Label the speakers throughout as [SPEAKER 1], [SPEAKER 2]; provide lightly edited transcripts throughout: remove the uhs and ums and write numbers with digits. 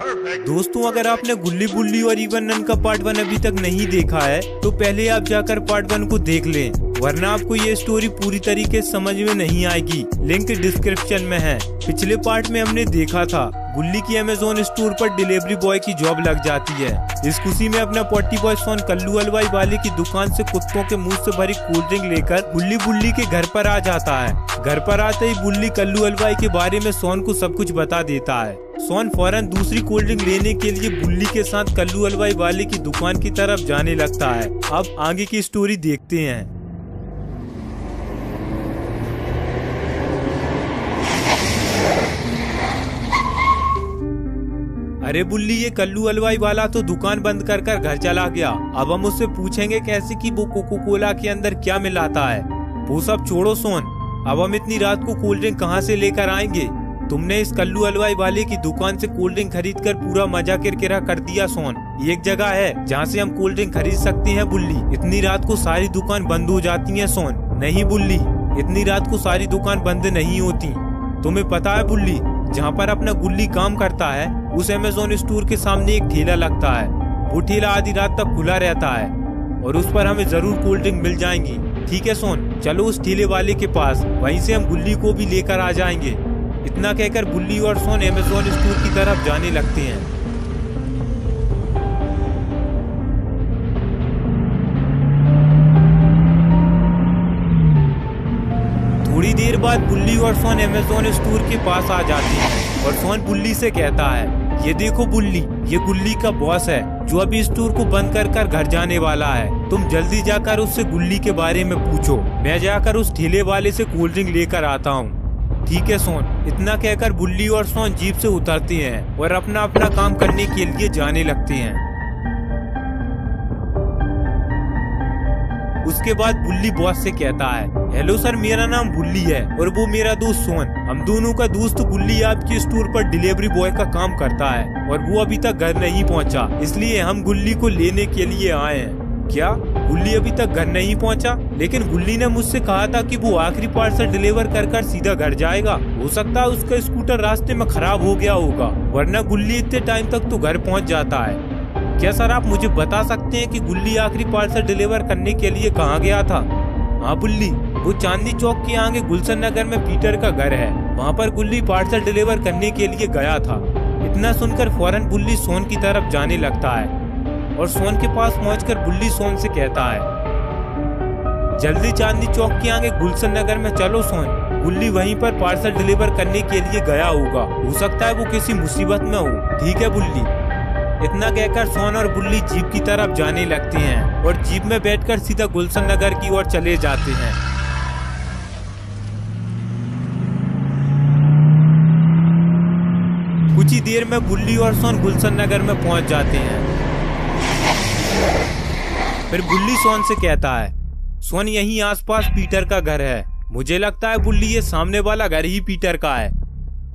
[SPEAKER 1] दोस्तों, अगर आपने गुल्ली बुल्ली और इवन नन का पार्ट 1 अभी तक नहीं देखा है तो पहले आप जाकर पार्ट 1 को देख लें, वरना आपको ये स्टोरी पूरी तरीके से समझ में नहीं आएगी। लिंक डिस्क्रिप्शन में है। पिछले पार्ट में हमने देखा था गुल्ली की अमेज़न स्टोर पर डिलीवरी बॉय की जॉब लग जाती है। इस खुशी में अपना पॉटी बॉय सोन कल्लू हलवाई वाले की दुकान से कुत्तों के मुंह से भरी कोल्ड ड्रिंक लेकर गुल्ली बुल्ली के घर पर आ जाता है। घर पर आते ही बुल्ली कल्लू हलवाई के बारे में सोन को सब कुछ बता देता है। सोन फौरन दूसरी कोल्ड ड्रिंक लेने के लिए बुल्ली के साथ कल्लू हलवाई वाले की दुकान की तरफ जाने लगता है। अब आगे की स्टोरी देखते हैं। अरे बुल्ली, ये कल्लू हलवाई वाला तो दुकान बंद कर घर चला गया। अब हम उससे पूछेंगे कैसे कि वो कोको कोला के अंदर क्या मिलाता है। वो सब छोड़ो सोन, अब हम इतनी रात को कोल्ड ड्रिंक कहाँ से लेकर आएंगे? तुमने इस कल्लू हलवाई वाले की दुकान से कोल्ड ड्रिंक खरीद कर पूरा मजा किरकिरा कर दिया सोन। एक जगह है जहाँ से हम कोल्ड ड्रिंक खरीद सकते हैं बुल्ली। इतनी रात को सारी दुकान बंद हो जाती है सोन। नहीं बुल्ली, इतनी रात को सारी दुकान बंद नहीं होती। तुम्हें पता है बुल्ली, जहाँ पर अपना गुल्ली काम करता है उस अमेज़न स्टोर के सामने एक ठेला लगता है। वो ठेला आधी रात तक खुला रहता है और उस पर हमें जरूर कोल्ड ड्रिंक मिल जाएंगी। ठीक है सोन, चलो उस ठेले वाले के पास, वहीं से हम गुल्ली को भी लेकर आ जाएंगे। इतना कहकर बुल्ली और सोन अमेज़न स्टोर की तरफ जाने लगते हैं। थोड़ी देर बाद बुल्ली और सोन अमेज़न स्टोर के पास आ जाते हैं और सोन बुल्ली से कहता है, ये देखो बुल्ली, ये गुल्ली का बॉस है जो अभी स्टोर को बंद कर घर जाने वाला है। तुम जल्दी जाकर उससे गुल्ली के बारे में पूछो। मैं जाकर उस ठेले वाले से कोल्ड ड्रिंक लेकर आता हूँ। ठीक है सोन। इतना कहकर बुल्ली और सोन जीप से उतरते हैं और अपना अपना काम करने के लिए जाने लगते हैं। उसके बाद बुल्ली बॉस से कहता है, हेलो सर, मेरा नाम बुल्ली है और वो मेरा दोस्त सोन। हम दोनों का दोस्त बुल्ली आपके स्टोर पर डिलीवरी बॉय का काम करता है और वो अभी तक घर नहीं पहुंचा, इसलिए हम गुल्ली को लेने के लिए आए हैं। क्या गुल्ली अभी तक घर नहीं पहुंचा? लेकिन गुल्ली ने मुझसे कहा था कि वो आखिरी पार्सल डिलीवर कर सीधा घर जाएगा। हो सकता है उसका स्कूटर रास्ते में खराब हो गया होगा, वरना गुल्ली इतने टाइम तक तो घर पहुंच जाता है। क्या सर आप मुझे बता सकते हैं कि गुल्ली आखिरी पार्सल डिलीवर करने के लिए कहाँ गया था? हाँ बुल्ली, वो चांदनी चौक के आगे गुलशन नगर में पीटर का घर है, वहाँ पर गुल्ली पार्सल डिलीवर करने के लिए गया था। इतना सुनकर फौरन बुल्ली सोन की तरफ जाने लगता है और सोन के पास पहुंचकर बुल्ली सोन से कहता है, जल्दी चांदनी चौक के आगे गुलशन नगर में चलो सोन। गुल्ली वहीं पर पार्सल डिलीवर करने के लिए गया होगा, हो सकता है वो किसी मुसीबत में हो। ठीक है बुल्ली। इतना कहकर सोन और बुल्ली जीप की तरफ जाने लगते हैं और जीप में बैठकर सीधा गुलशन नगर की ओर चले जाते हैं। कुछ ही देर में बुल्ली और सोन गुलशन नगर में पहुंच जाते हैं। फिर बुल्ली सोन से कहता है, सोन यहीं आसपास पीटर का घर है। मुझे लगता है बुल्ली ये सामने वाला घर ही पीटर का है।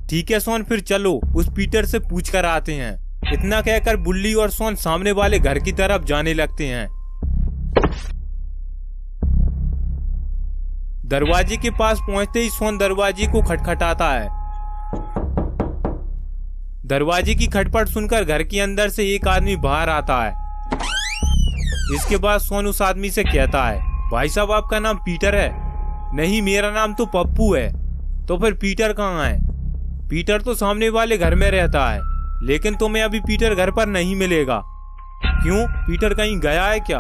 [SPEAKER 1] ठीक है सोन, फिर चलो उस पीटर से पूछ कर आते हैं। इतना कहकर बुल्ली और सोन सामने वाले घर की तरफ जाने लगते हैं। दरवाजे के पास पहुंचते ही सोन दरवाजे को खटखटाता है। दरवाजे की खटपट सुनकर घर के अंदर से एक आदमी बाहर आता है। इसके बाद सोन उस आदमी से कहता है, भाई साहब आपका नाम पीटर है? नहीं, मेरा नाम तो पप्पू है। तो फिर पीटर कहाँ है? पीटर तो सामने वाले घर में रहता है, लेकिन तुम्हें अभी पीटर घर पर नहीं मिलेगा। क्यों, पीटर कहीं गया है क्या?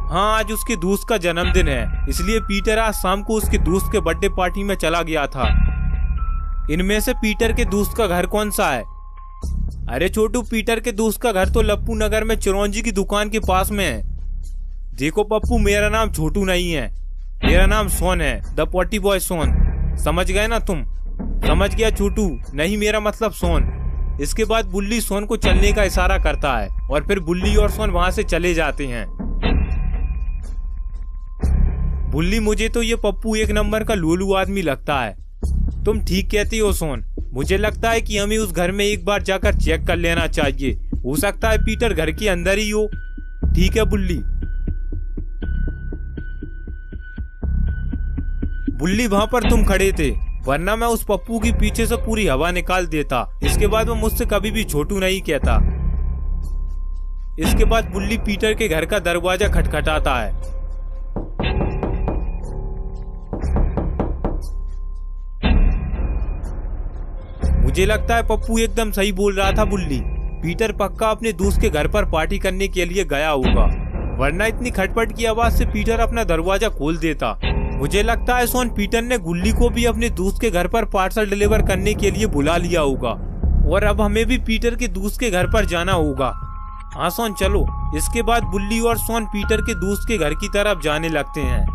[SPEAKER 1] हाँ, आज उसके दोस्त का जन्मदिन है, इसलिए पीटर आज शाम को उसके दोस्त के बर्थडे पार्टी में चला गया था। इनमें से पीटर के दोस्त का घर कौन सा है? अरे छोटू, पीटर के दोस्त का घर तो लप्पू नगर में चिरौंजी की दुकान के पास में है। देखो पप्पू, मेरा नाम छोटू नहीं है, मेरा नाम सोन है, द पॉटी बॉय सोन। समझ गए ना तुम? समझ गया छोटू, नहीं मेरा मतलब सोन। इसके बाद बुल्ली सोन को चलने का इशारा करता है और फिर बुल्ली और सोन वहां से चले जाते हैं। बुल्ली, मुझे तो ये पप्पू एक नंबर का लोलू आदमी लगता है। तुम ठीक कहती हो सोन, मुझे लगता है कि हमें उस घर में एक बार जाकर चेक कर लेना चाहिए। हो सकता है पीटर घर के अंदर ही हो। ठीक है बुल्ली। बुल्ली, वहां पर तुम खड़े थे, वरना मैं उस पप्पू की पीछे से पूरी हवा निकाल देता। इसके बाद वो मुझसे कभी भी छोटू नहीं कहता। इसके बाद बुल्ली पीटर के घर का दरवाजा खटखटाता है। मुझे लगता है पप्पू एकदम सही बोल रहा था बुल्ली। पीटर पक्का अपने दोस्त के घर पर पार्टी करने के लिए गया होगा, वरना इतनी खटपट की आवाज से पीटर अपना दरवाजा खोल देता। मुझे लगता है सोन पीटर ने गुल्ली को भी अपने दोस्त के घर पर पार्सल डिलीवर करने के लिए बुला लिया होगा और अब हमें भी पीटर के दोस्त के घर पर जाना होगा। हाँ सोन चलो। इसके बाद बुल्ली और सोन पीटर के दोस्त के घर की तरफ जाने लगते हैं।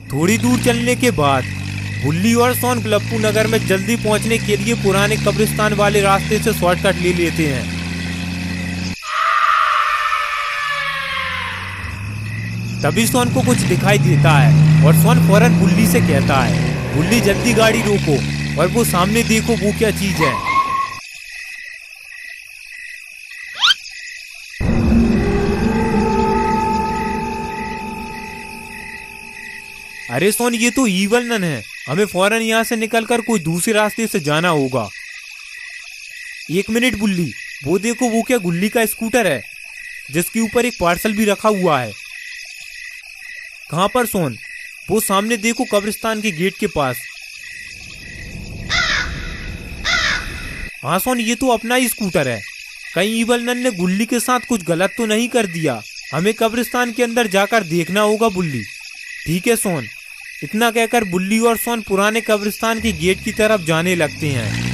[SPEAKER 1] थोड़ी दूर चलने के बाद बुल्ली और सोन लप्पू नगर में जल्दी पहुंचने के लिए पुराने कब्रिस्तान वाले रास्ते से शॉर्टकट ले लेते हैं। तभी सोन को कुछ दिखाई देता है और सोन फौरन बुल्ली से कहता है, बुल्ली जल्दी गाड़ी रोको और वो सामने देखो वो क्या चीज है। अरे सोन ये तो ईवल नन है, हमें फौरन यहाँ से निकलकर कोई दूसरे रास्ते से जाना होगा। 1 मिनट बुल्ली, वो देखो वो क्या गुल्ली का स्कूटर है जिसके ऊपर एक पार्सल भी रखा हुआ है। कहाँ पर सोन? वो सामने देखो कब्रिस्तान के गेट के पास। हाँ सोन ये तो अपना ही स्कूटर है। कहीं ईवल नन ने गुल्ली के साथ कुछ गलत तो नहीं कर दिया? हमें कब्रिस्तान के अंदर जाकर देखना होगा बुल्ली। ठीक है सोन। इतना कहकर बुल्ली और सोन पुराने कब्रिस्तान के गेट की तरफ जाने लगते हैं।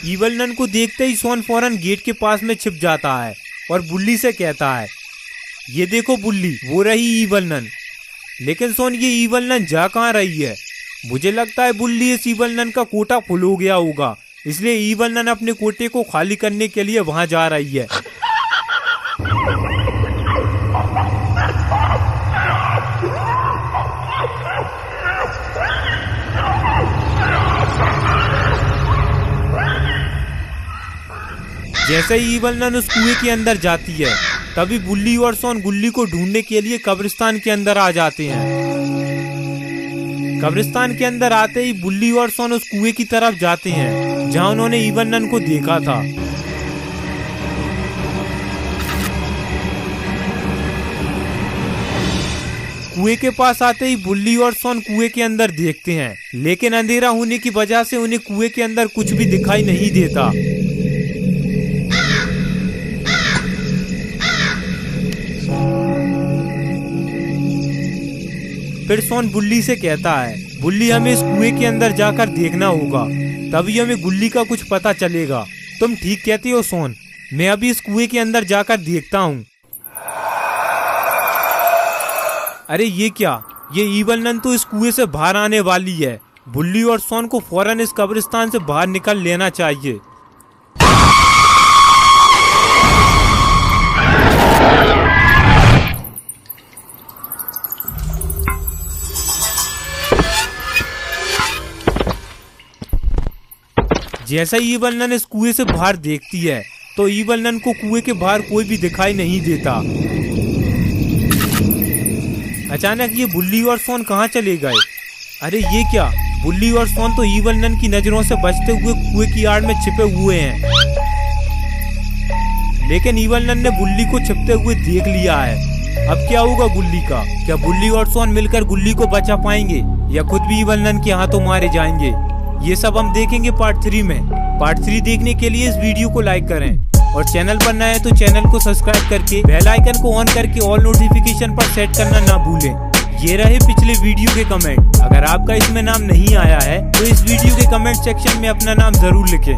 [SPEAKER 1] ईवल नन को देखते ही सोन फौरन गेट के पास में छिप जाता है और बुल्ली से कहता है, ये देखो बुल्ली वो रही ईवल नन। लेकिन सोन ये ईवल नन जा कहाँ रही है? मुझे लगता है बुल्ली इस ईवल नन का कोटा फुल हो गया होगा, इसलिए ईवल नन अपने कोटे को खाली करने के लिए वहां जा रही है। जैसे ही ईवल नन उस कुएं के अंदर जाती है तभी बुल्ली और सोन गुल्ली को ढूंढने के लिए कब्रिस्तान के अंदर आ जाते हैं। कब्रिस्तान के अंदर आते ही बुल्ली और सोन उस कुएं की तरफ जाते हैं जहां उन्होंने ईवल नन को देखा था। कुएं के पास आते ही बुल्ली और सोन कुएं के अंदर देखते हैं, लेकिन अंधेरा होने की वजह से उन्हें कुएं के अंदर कुछ भी दिखाई नहीं देता। फिर सोन बुल्ली से कहता है, बुल्ली हमें इस कुएं के अंदर जाकर देखना होगा, तभी हमें गुल्ली का कुछ पता चलेगा। तुम ठीक कहती हो सोन, मैं अभी इस कुएं के अंदर जाकर देखता हूँ। अरे ये क्या? ये ईवल नन तो इस कुएं से बाहर आने वाली है। बुल्ली और सोन को फौरन इस कब्रिस्तान से बाहर निकल लेना चाहिए। जैसा ही ईवल नन इस कुएं से बाहर देखती है तो ईवल नन को कुएं के बाहर कोई भी दिखाई नहीं देता। अचानक ये बुल्ली और सोन कहाँ चले गए? अरे ये क्या? बुल्ली और सोन तो ईवल नन की नजरों से बचते हुए कुएं की आड़ में छिपे हुए हैं, लेकिन ईवल नन ने बुल्ली को छिपते हुए देख लिया है। अब क्या होगा गुल्ली का? क्या बुल्ली और सोन मिलकर गुल्ली को बचा पाएंगे या खुद भी ईवल नन के हाथों मारे जाएंगे? ये सब हम देखेंगे पार्ट 3 में। पार्ट 3 देखने के लिए इस वीडियो को लाइक करें और चैनल पर नए हैं तो चैनल को सब्सक्राइब करके बेल आइकन को ऑन करके ऑल नोटिफिकेशन पर सेट करना ना भूलें। ये रहे पिछले वीडियो के कमेंट। अगर आपका इसमें नाम नहीं आया है तो इस वीडियो के कमेंट सेक्शन में अपना नाम जरूर लिखें।